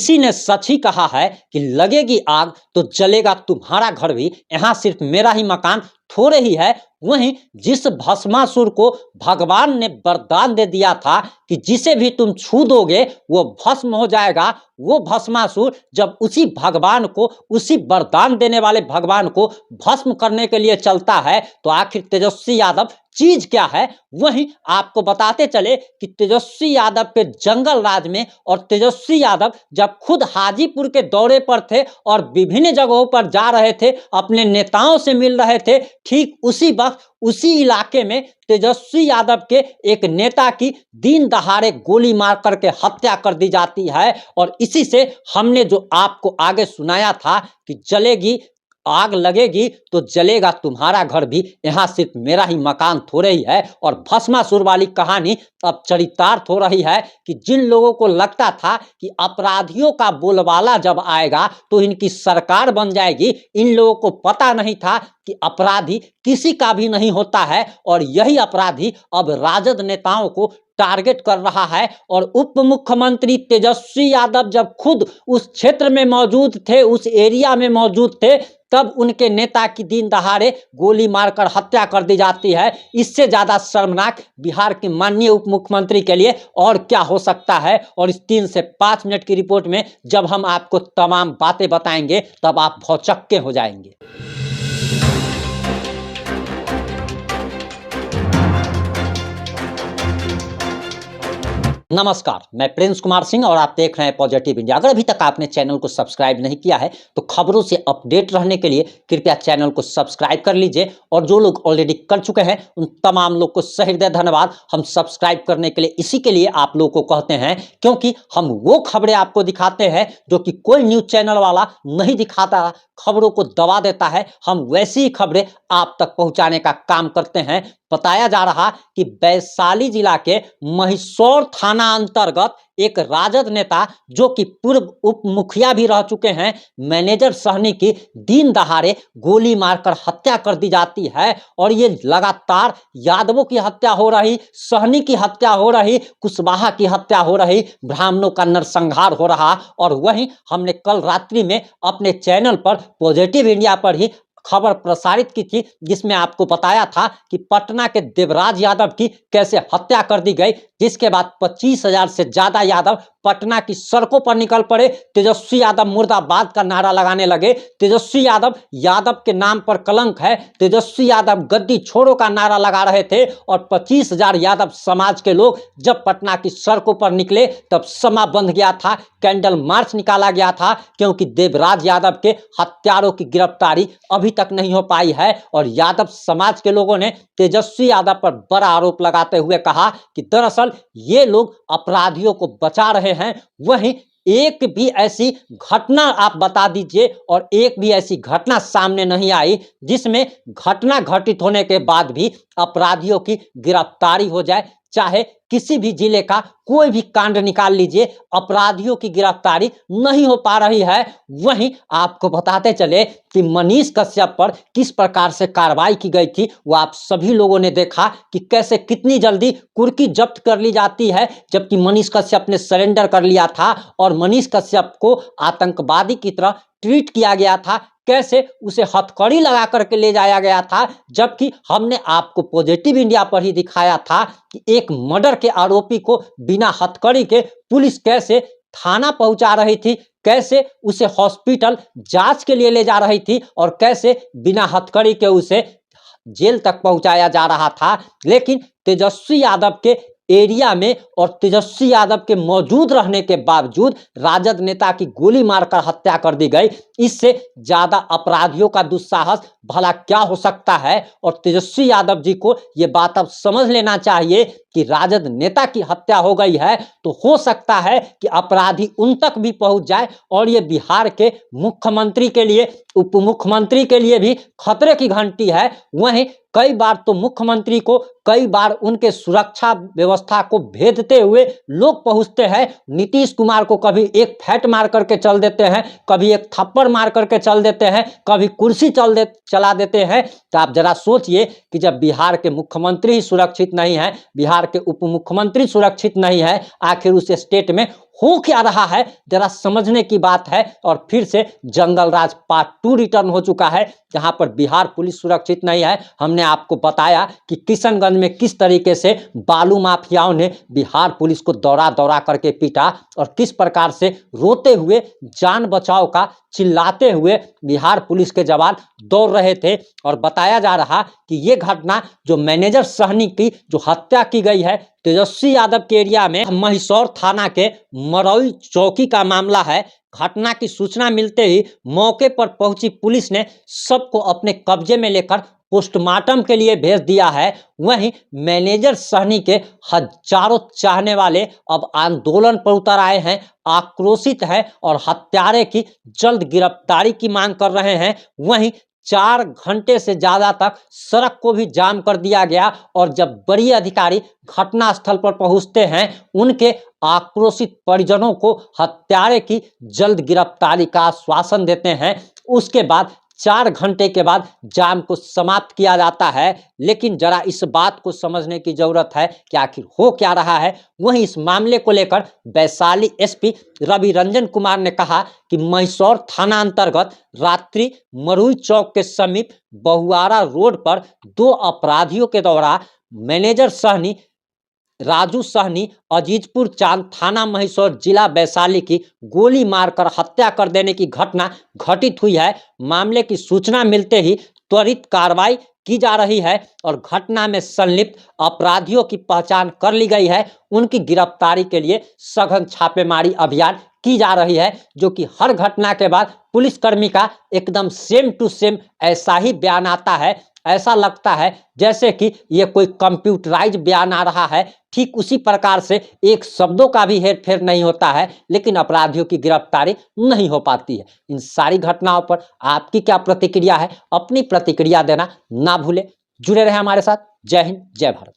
किसी ने सच ही कहा है कि लगेगी आग तो जलेगा तुम्हारा घर भी, यहाँ सिर्फ मेरा ही मकान थोड़े ही है। वहीं जिस भस्मासुर को भगवान ने वरदान दे दिया था कि जिसे भी तुम छू दोगे वो भस्म हो जाएगा, वो भस्मासुर जब उसी भगवान को, उसी वरदान देने वाले भगवान को भस्म करने के लिए चलता है तो आखिर तेजस्वी यादव चीज क्या है। वहीं आपको बताते चले कि तेजस्वी यादव के जंगल राज में और तेजस्वी यादव जब खुद हाजीपुर के दौरे पर थे और विभिन्न जगहों पर जा रहे थे, अपने नेताओं से मिल रहे थे, ठीक उसी वक्त उसी इलाके में तेजस्वी यादव के एक नेता की दिन दहाड़े गोली मार करके हत्या कर दी जाती है। और इसी से हमने जो आपको आगे सुनाया था कि जलेगी आग लगेगी तो जलेगा तुम्हारा घर भी, यहाँ सिर्फ मेरा ही मकान थोड़े ही है। और भस्मासुर वाली कहानी अब चरितार्थ हो रही है कि जिन लोगों को लगता था कि अपराधियों का बोलबाला जब आएगा तो इनकी सरकार बन जाएगी, इन लोगों को पता नहीं था कि अपराधी किसी का भी नहीं होता है और यही अपराधी अब राजद नेताओं को टारगेट कर रहा है। और उप मुख्यमंत्री तेजस्वी यादव जब खुद उस क्षेत्र में मौजूद थे, उस एरिया में मौजूद थे, तब उनके नेता की दिन दहाड़े गोली मारकर हत्या कर दी जाती है। इससे ज्यादा शर्मनाक बिहार के माननीय उप मुख्यमंत्री के लिए और क्या हो सकता है। और इस 3 से 5 मिनट की रिपोर्ट में जब हम आपको तमाम बातें बताएंगे तब आप भौचक्के हो जाएंगे। नमस्कार, मैं प्रिंस कुमार सिंह और आप देख रहे हैं पॉजिटिव इंडिया। अगर अभी तक आपने चैनल को सब्सक्राइब नहीं किया है तो खबरों से अपडेट रहने के लिए कृपया चैनल को सब्सक्राइब कर लीजिए। और जो लोग ऑलरेडी कर चुके हैं उन तमाम लोग को सही हृदय धन्यवाद। हम सब्सक्राइब करने के लिए इसी के लिए आप लोग को कहते हैं क्योंकि हम वो खबरें आपको दिखाते हैं जो कि कोई न्यूज चैनल वाला नहीं दिखाता, खबरों को दबा देता है। हम वैसी ही खबरें आप तक पहुंचाने का काम करते हैं। बताया जा रहा कि वैशाली जिला के महिसौर थाना अंतर्गत एक राजद नेता जो कि पूर्व उप मुखिया भी रह चुके हैं, मैनेजर सहनी की दिन दहाड़े गोली मारकर हत्या कर दी जाती है। और ये लगातार यादवों की हत्या हो रही, सहनी की हत्या हो रही, कुशवाहा की हत्या हो रही, ब्राह्मणों का नरसंहार हो रहा। और वहीं हमने कल रात्रि में अपने चैनल पर पॉजिटिव इंडिया पर ही खबर प्रसारित की थी जिसमें आपको बताया था कि पटना के देवराज यादव की कैसे हत्या कर दी गई, जिसके बाद 25,000 से ज्यादा यादव पटना की सड़कों पर निकल पड़े। तेजस्वी यादव मुर्दाबाद का नारा लगाने लगे। तेजस्वी यादव, यादव के नाम पर कलंक है, तेजस्वी यादव गद्दी छोड़ो का नारा लगा रहे थे। और 25,000 यादव समाज के लोग जब पटना की सड़कों पर निकले तब समा बंध गया था, कैंडल मार्च निकाला गया था, क्योंकि देवराज यादव के हत्यारों की गिरफ्तारी अभी तक नहीं हो पाई है। और यादव समाज के लोगों ने तेजस्वी यादव पर बड़ा आरोप लगाते हुए कहा कि दरअसल ये लोग अपराधियों को बचा रहे हैं। वहीं एक भी ऐसी घटना आप बता दीजिए और एक भी ऐसी घटना सामने नहीं आई जिसमें घटना घटित होने के बाद भी अपराधियों की गिरफ्तारी हो जाए। चाहे किसी भी जिले का कोई भी कांड निकाल लीजिए, अपराधियों की गिरफ्तारी नहीं हो पा रही है। वहीं आपको बताते चले कि मनीष कश्यप पर किस प्रकार से कार्रवाई की गई थी वो आप सभी लोगों ने देखा कि कैसे कितनी जल्दी कुर्की जब्त कर ली जाती है, जबकि मनीष कश्यप ने सरेंडर कर लिया था और मनीष कश्यप को आतंकवादी की तरह ट्रीट किया गया था, कैसे उसे हथकड़ी लगा करके ले जाया गया था। जबकि हमने आपको पॉजिटिव इंडिया पर ही दिखाया था कि एक मर्डर के आरोपी को बिना हथकड़ी के पुलिस कैसे थाना पहुंचा रही थी, कैसे उसे हॉस्पिटल जांच के लिए ले जा रही थी और कैसे बिना हथकड़ी के उसे जेल तक पहुंचाया जा रहा था। लेकिन तेजस्वी यादव के एरिया में और तेजस्वी यादव के मौजूद रहने के बावजूद राजद नेता की गोली मारकर हत्या कर दी गई। इससे ज्यादा अपराधियों का दुस्साहस भला क्या हो सकता है। और तेजस्वी यादव जी को यह बात अब समझ लेना चाहिए कि राजद नेता की हत्या हो गई है तो हो सकता है कि अपराधी उन तक भी पहुंच जाए और ये बिहार के मुख्यमंत्री के लिए, उप मुख्यमंत्री के लिए भी खतरे की घंटी है। वहीं कई बार तो मुख्यमंत्री को, कई बार उनके सुरक्षा व्यवस्था को भेदते हुए लोग पहुंचते हैं। नीतीश कुमार को कभी एक फैट मार करके चल देते हैं, कभी एक थप्पड़ मार करके चल देते हैं, कभी कुर्सी चला देते हैं। तो आप जरा सोचिए कि जब बिहार के मुख्यमंत्री ही सुरक्षित नहीं है, बिहार के उप मुख्यमंत्री सुरक्षित नहीं है, आखिर उस स्टेट में हो क्या रहा है जरा समझने की बात है। और फिर से जंगल राज पार्ट 2 रिटर्न हो चुका है, जहां पर बिहार पुलिस सुरक्षित नहीं है। हमने आपको बताया कि किशनगंज में किस तरीके से बालू माफियाओं ने बिहार पुलिस को दौड़ा दौड़ा करके पीटा और किस प्रकार से रोते हुए जान बचाव का चिल्लाते हुए बिहार पुलिस के जवान दौड़ रहे थे। और बताया जा रहा कि ये घटना जो मैनेजर सहनी की जो हत्या की गई है तेजस्वी यादव के एरिया में महिसौर थाना के मरौई चौकी का मामला है। घटना की सूचना मिलते ही मौके पर पहुंची पुलिस ने सबको अपने कब्जे में लेकर पोस्टमार्टम के लिए भेज दिया है। वहीं मैनेजर सहनी के हजारों चाहने वाले अब आंदोलन पर उतर आए हैं, आक्रोशित हैं और हत्यारे की जल्द गिरफ्तारी की मांग कर रहे हैं। वहीं 4 घंटे से ज्यादा तक सड़क को भी जाम कर दिया गया और जब बड़ी अधिकारी घटनास्थल पर पहुंचते हैं उनके आक्रोशित परिजनों को हत्यारे की जल्द गिरफ्तारी का आश्वासन देते हैं। उसके बाद 4 घंटे के बाद जाम को समाप्त किया जाता है। लेकिन जरा इस बात को समझने की जरूरत है कि आखिर हो क्या रहा है। वहीं इस मामले को लेकर वैशाली एसपी रवि रंजन कुमार ने कहा कि महिसौर थाना अंतर्गत रात्रि मरुई चौक के समीप बहुआरा रोड पर 2 अपराधियों के द्वारा मैनेजर सहनी राजू सहनी अजीजपुर चांद थाना महिसौर जिला वैशाली की गोली मारकर हत्या कर देने की घटना घटित हुई है। मामले की सूचना मिलते ही त्वरित कार्रवाई की जा रही है और घटना में संलिप्त अपराधियों की पहचान कर ली गई है। उनकी गिरफ्तारी के लिए सघन छापेमारी अभियान की जा रही है, जो कि हर घटना के बाद पुलिसकर्मी का एकदम सेम टू सेम ऐसा ही बयान आता है। ऐसा लगता है जैसे कि ये कोई कंप्यूटराइज बयान आ रहा है। ठीक उसी प्रकार से एक शब्दों का भी हेरफेर नहीं होता है, लेकिन अपराधियों की गिरफ्तारी नहीं हो पाती है। इन सारी घटनाओं पर आपकी क्या प्रतिक्रिया है? अपनी प्रतिक्रिया देना ना भूले। जुड़े रहे हमारे साथ। जय हिंद, जय भारत।